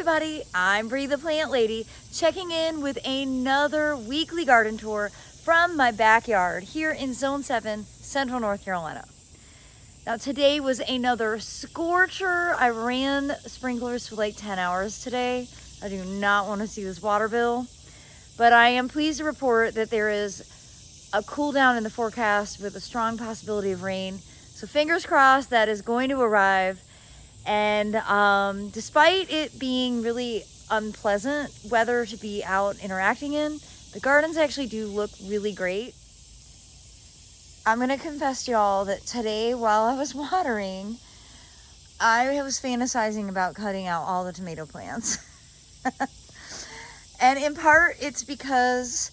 everybody, I'm Bree the Plant Lady, checking in with another weekly garden tour from my backyard here in Zone 7, Central North Carolina. Now today was another scorcher. I ran sprinklers for like 10 hours today. I do not want to see this water bill, but I am pleased to report that there is a cool down in the forecast with a strong possibility of rain. So fingers crossed that is going to arrive. And despite it being really unpleasant weather to be out interacting in, the gardens actually do look really great. I'm gonna confess to y'all that today while I was watering, I was fantasizing about cutting out all the tomato plants. And in part it's because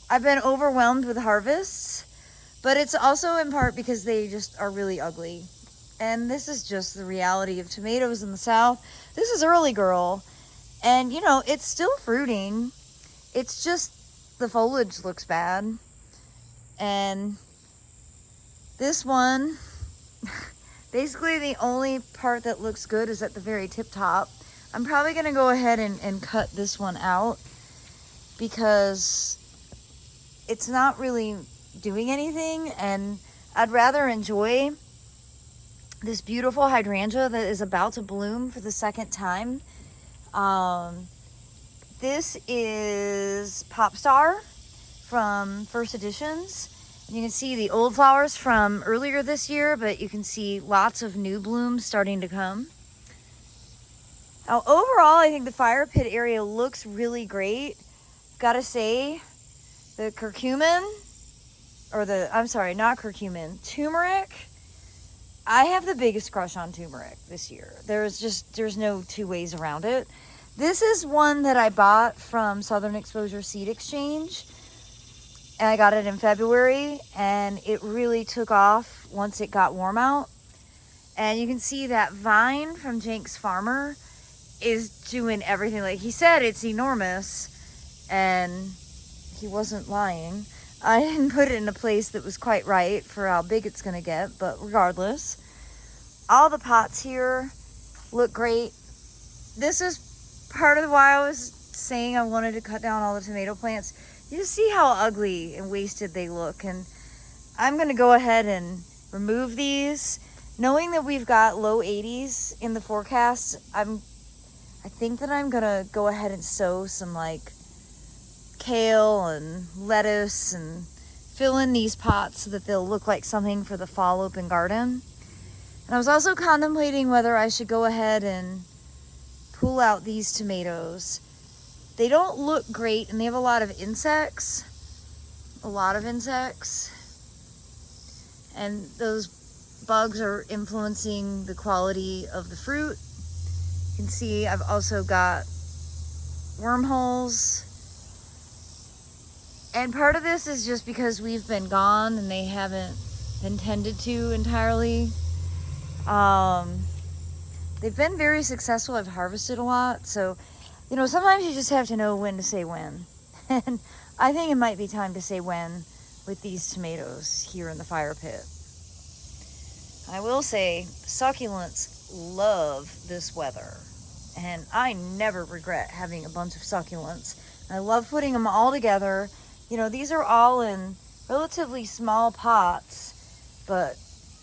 I've been overwhelmed with harvests, but it's also in part because they just are really ugly. And this is just the reality of tomatoes in the South. This is early girl. And you know, it's still fruiting. It's just the foliage looks bad. And this one, basically the only part that looks good is at the very tip top. I'm probably gonna go ahead and cut this one out because it's not really doing anything, and I'd rather enjoy this beautiful hydrangea that is about to bloom for the second time. This is Popstar from First Editions. And you can see the old flowers from earlier this year, but you can see lots of new blooms starting to come. Now overall, I think the fire pit area looks really great. Gotta say, the curcumin, or not curcumin, turmeric. I have the biggest crush on turmeric this year. There's no two ways around it. This is one that I bought from Southern Exposure Seed Exchange. And I got it in February, and it really took off once it got warm out. And you can see that vine from Jenks Farmer is doing everything. Like he said, it's enormous, and he wasn't lying. I didn't put it in a place that was quite right for how big it's gonna get, but regardless, all the pots here look great. This is part of why I was saying I wanted to cut down all the tomato plants. You just see how ugly and wasted they look, and I'm gonna go ahead and remove these, knowing that we've got low 80s in the forecast. I think that I'm gonna go ahead and sow some like kale and lettuce and fill in these pots so that they'll look like something for the fall open garden. And I was also contemplating whether I should go ahead and pull out these tomatoes. They don't look great, and they have a lot of insects. And those bugs are influencing the quality of the fruit. You can see I've also got wormholes. And part of this is just because we've been gone and they haven't been tended to entirely. They've been very successful. I've harvested a lot. So, you know, sometimes you just have to know when to say when. And I think it might be time to say when with these tomatoes here in the fire pit. I will say, succulents love this weather. And I never regret having a bunch of succulents. I love putting them all together. You know, these are all in relatively small pots, but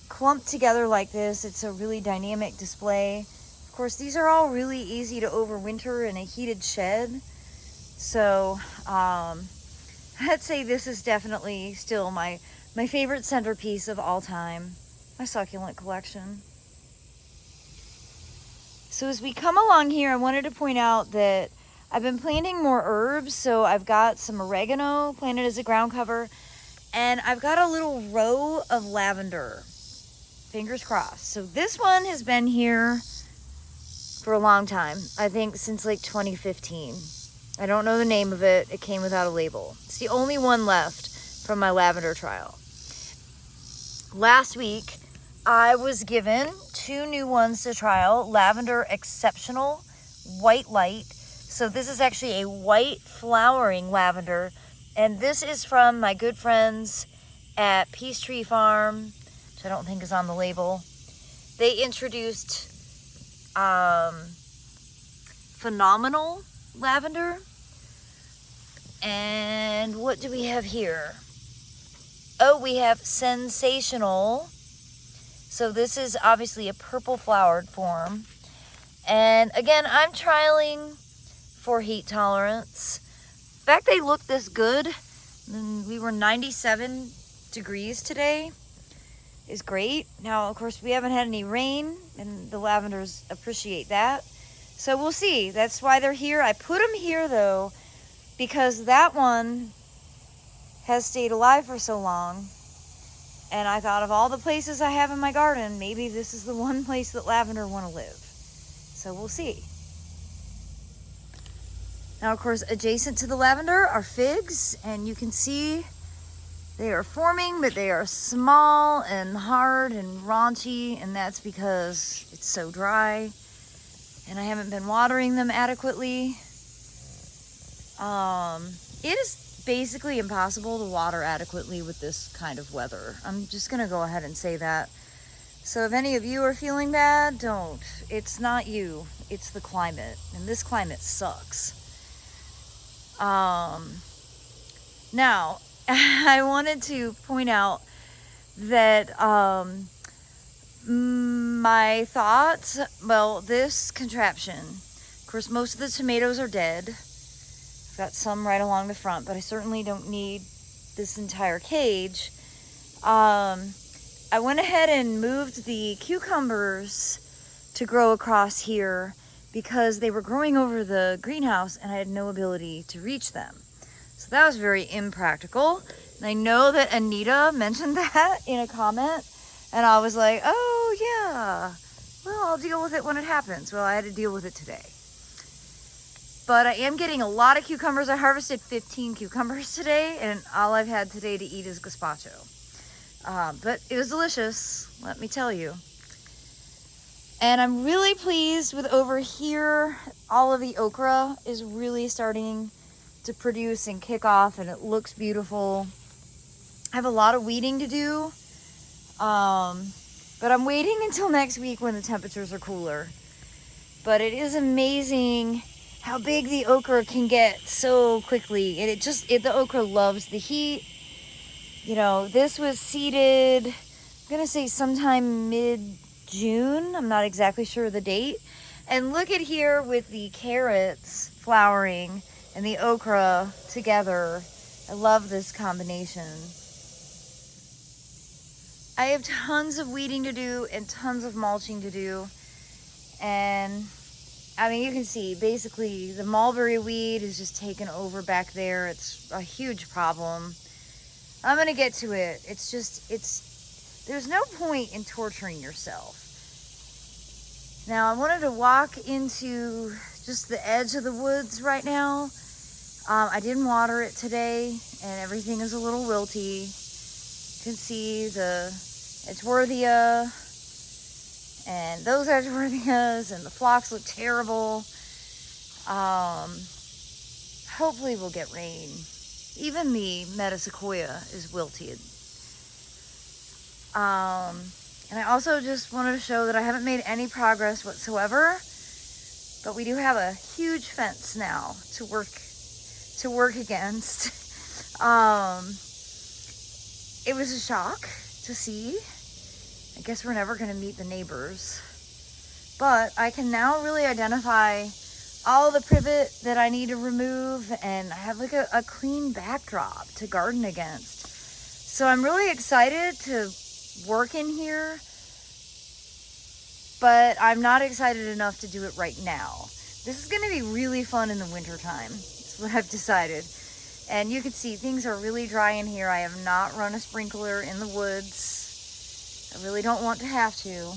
clumped together like this, it's a really dynamic display. Of course, these are all really easy to overwinter in a heated shed. So, I'd say this is definitely still my favorite centerpiece of all time, my succulent collection. So as we come along here, I wanted to point out that I've been planting more herbs. So I've got some oregano planted as a ground cover, and I've got a little row of lavender. Fingers crossed. So this one has been here for a long time. I think since like 2015. I don't know the name of it. It came without a label. It's the only one left from my lavender trial. Last week, I was given 2 new ones to trial. Lavender Exceptional White Light. So this is actually a white flowering lavender. And this is from my good friends at Peachtree Farm, which I don't think is on the label. They introduced phenomenal lavender. And what do we have here? Oh, we have sensational. So this is obviously a purple flowered form. And again, I'm trialing for heat tolerance. The fact they look this good, and we were 97 degrees today, is great. Now, of course, we haven't had any rain, and the lavenders appreciate that. So we'll see. That's why they're here. I put them here, though, because that one has stayed alive for so long. And I thought of all the places I have in my garden, maybe this is the one place that lavender want to live. So we'll see. Now, of course, adjacent to the lavender are figs, and you can see they are forming, but they are small and hard and raunchy, and that's because it's so dry, and I haven't been watering them adequately. It is basically impossible to water adequately with this kind of weather. I'm just gonna go ahead and say that. So if any of you are feeling bad, don't. It's not you, it's the climate, and this climate sucks. Now, I wanted to point out that my thoughts, well, this contraption, of course, most of the tomatoes are dead. I've got some right along the front, but I certainly don't need this entire cage. I went ahead and moved the cucumbers to grow across here because they were growing over the greenhouse and I had no ability to reach them. So that was very impractical. And I know that Anita mentioned that in a comment, and I was like, oh yeah, well, I'll deal with it when it happens. Well, I had to deal with it today. But I am getting a lot of cucumbers. I harvested 15 cucumbers today, and all I've had today to eat is gazpacho. But it was delicious, let me tell you. And I'm really pleased with over here. All of the okra is really starting to produce and kick off, and it looks beautiful. I have a lot of weeding to do, but I'm waiting until next week when the temperatures are cooler. But it is amazing how big the okra can get so quickly, and the okra loves the heat. You know, this was seeded, I'm gonna say sometime mid-June. I'm not exactly sure of the date. And look at here with the carrots flowering and the okra together. I love this combination. I have tons of weeding to do and tons of mulching to do. And I mean, you can see basically the mulberry weed is just taken over back there. It's a huge problem. I'm gonna get to it. There's no point in torturing yourself. Now, I wanted to walk into just the edge of the woods right now. I didn't water it today, and everything is a little wilty. You can see the Edgeworthia and those Edgeworthias, and the phlox look terrible. Hopefully we'll get rain. Even the metasequoia is wilted. And I also just wanted to show that I haven't made any progress whatsoever, but we do have a huge fence now to work against. It was a shock to see. I guess we're never going to meet the neighbors, but I can now really identify all the privet that I need to remove, and I have like a clean backdrop to garden against. So I'm really excited to work in here, but I'm not excited enough to do it right now. This is going to be really fun in the winter time. That's what I've decided. And you can see things are really dry in here. I have not run a sprinkler in the woods. I really don't want to have to.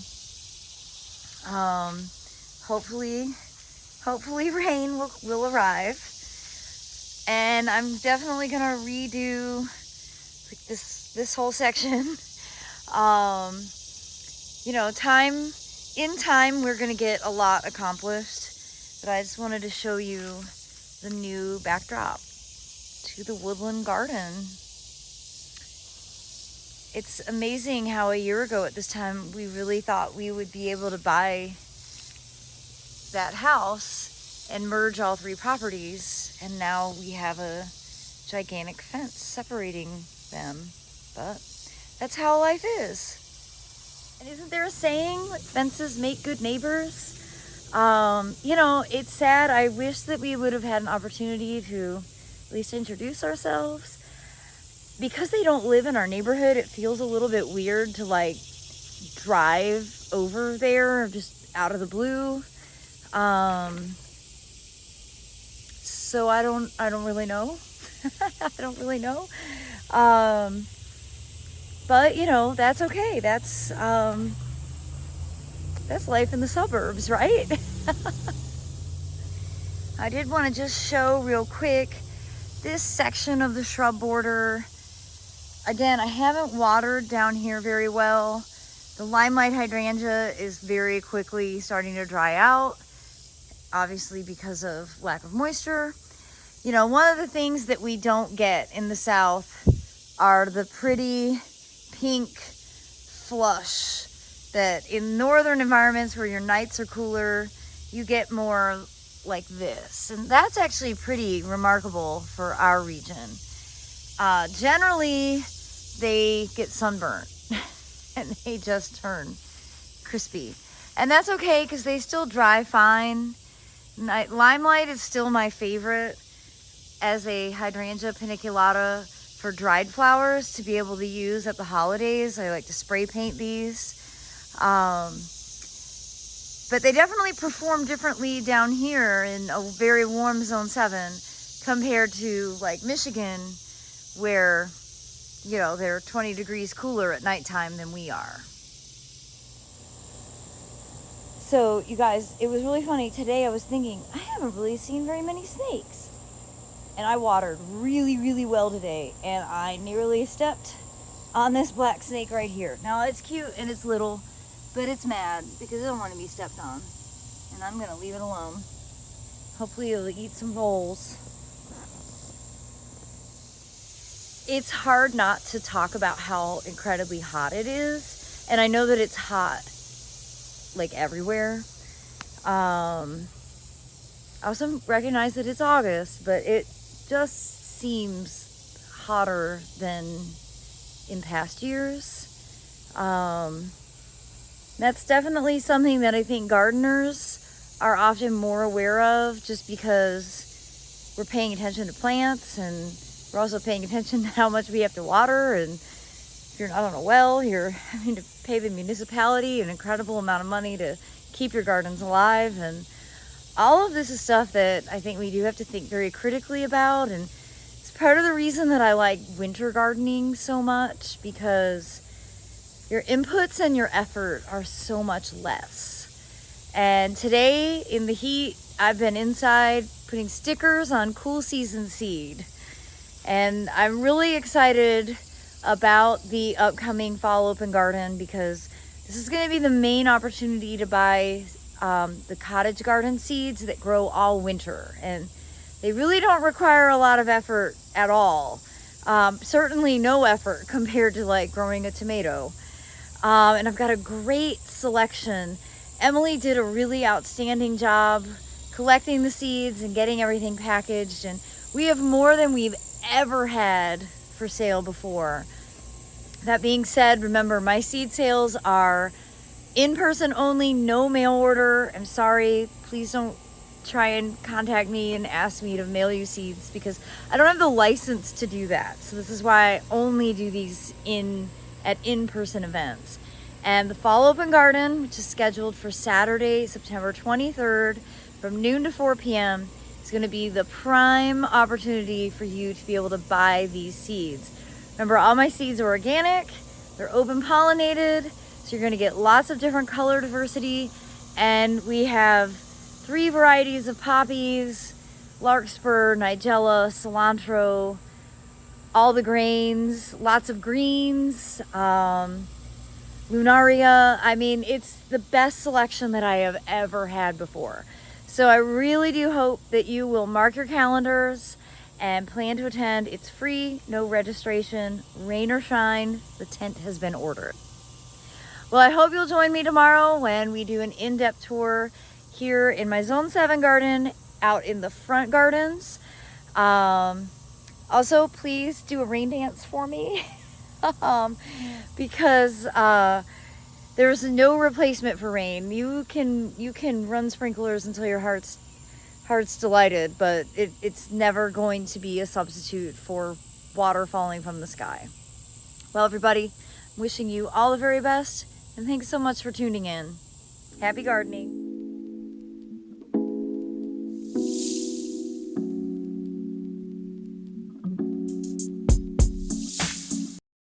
Hopefully rain will arrive. And I'm definitely gonna redo like this whole section. You know, in time we're gonna get a lot accomplished, but I just wanted to show you the new backdrop to the woodland garden. It's amazing how a year ago at this time we really thought we would be able to buy that house, and merge all 3 properties, and now we have a gigantic fence separating them. But that's how life is. And isn't there a saying, like, fences make good neighbors? You know, it's sad. I wish that we would have had an opportunity to at least introduce ourselves. Because they don't live in our neighborhood, it feels a little bit weird to like drive over there just out of the blue. So I don't really know. I don't really know. But you know, that's okay. That's life in the suburbs, right? I did want to just show real quick this section of the shrub border. Again, I haven't watered down here very well. The limelight hydrangea is very quickly starting to dry out, obviously because of lack of moisture. You know, one of the things that we don't get in the South are the pretty pink flush that in northern environments where your nights are cooler, you get more like this. And that's actually pretty remarkable for our region. Generally, they get sunburnt and they just turn crispy. And that's okay because they still dry fine. Limelight is still my favorite as a hydrangea paniculata for dried flowers to be able to use at the holidays. I like to spray paint these. But they definitely perform differently down here in a very warm zone 7 compared to like Michigan, where, you know, they're 20 degrees cooler at nighttime than we are. So you guys, it was really funny. Today I was thinking, I haven't really seen very many snakes. And I watered really, really well today. And I nearly stepped on this black snake right here. Now it's cute and it's little, but it's mad because it don't want to be stepped on. And I'm going to leave it alone. Hopefully it'll eat some voles. It's hard not to talk about how incredibly hot it is. And I know that it's hot like everywhere. I also recognize that it's August, but it just seems hotter than in past years. That's definitely something that I think gardeners are often more aware of, just because we're paying attention to plants and we're also paying attention to how much we have to water. And if you're not on a well, you're having to pay the municipality an incredible amount of money to keep your gardens alive. And all of this is stuff that I think we do have to think very critically about. And it's part of the reason that I like winter gardening so much, because your inputs and your effort are so much less. And today in the heat, I've been inside putting stickers on cool season seed. And I'm really excited about the upcoming fall open garden, because this is going to be the main opportunity to buy the cottage garden seeds that grow all winter. And they really don't require a lot of effort at all. Certainly no effort compared to like growing a tomato. And I've got a great selection. Emily did a really outstanding job collecting the seeds and getting everything packaged. And we have more than we've ever had for sale before. That being said, remember, my seed sales are in person only, no mail order. I'm sorry, please don't try and contact me and ask me to mail you seeds, because I don't have the license to do that. So this is why I only do these at in-person events. And the fall open garden, which is scheduled for Saturday, September 23rd from noon to 4 p.m. is going to be the prime opportunity for you to be able to buy these seeds. Remember, all my seeds are organic, they're open pollinated, so you're going to get lots of different color diversity. And we have 3 varieties of poppies: larkspur, nigella, cilantro, all the grains, lots of greens, lunaria. I mean, it's the best selection that I have ever had before. So I really do hope that you will mark your calendars and plan to attend. It's free, no registration, rain or shine, the tent has been ordered. Well, I hope you'll join me tomorrow when we do an in-depth tour here in my Zone 7 garden out in the front gardens. Also, please do a rain dance for me. Because there's no replacement for rain. You can run sprinklers until your heart's delighted, but it's never going to be a substitute for water falling from the sky. Well, everybody, wishing you all the very best, and thanks so much for tuning in. Happy gardening.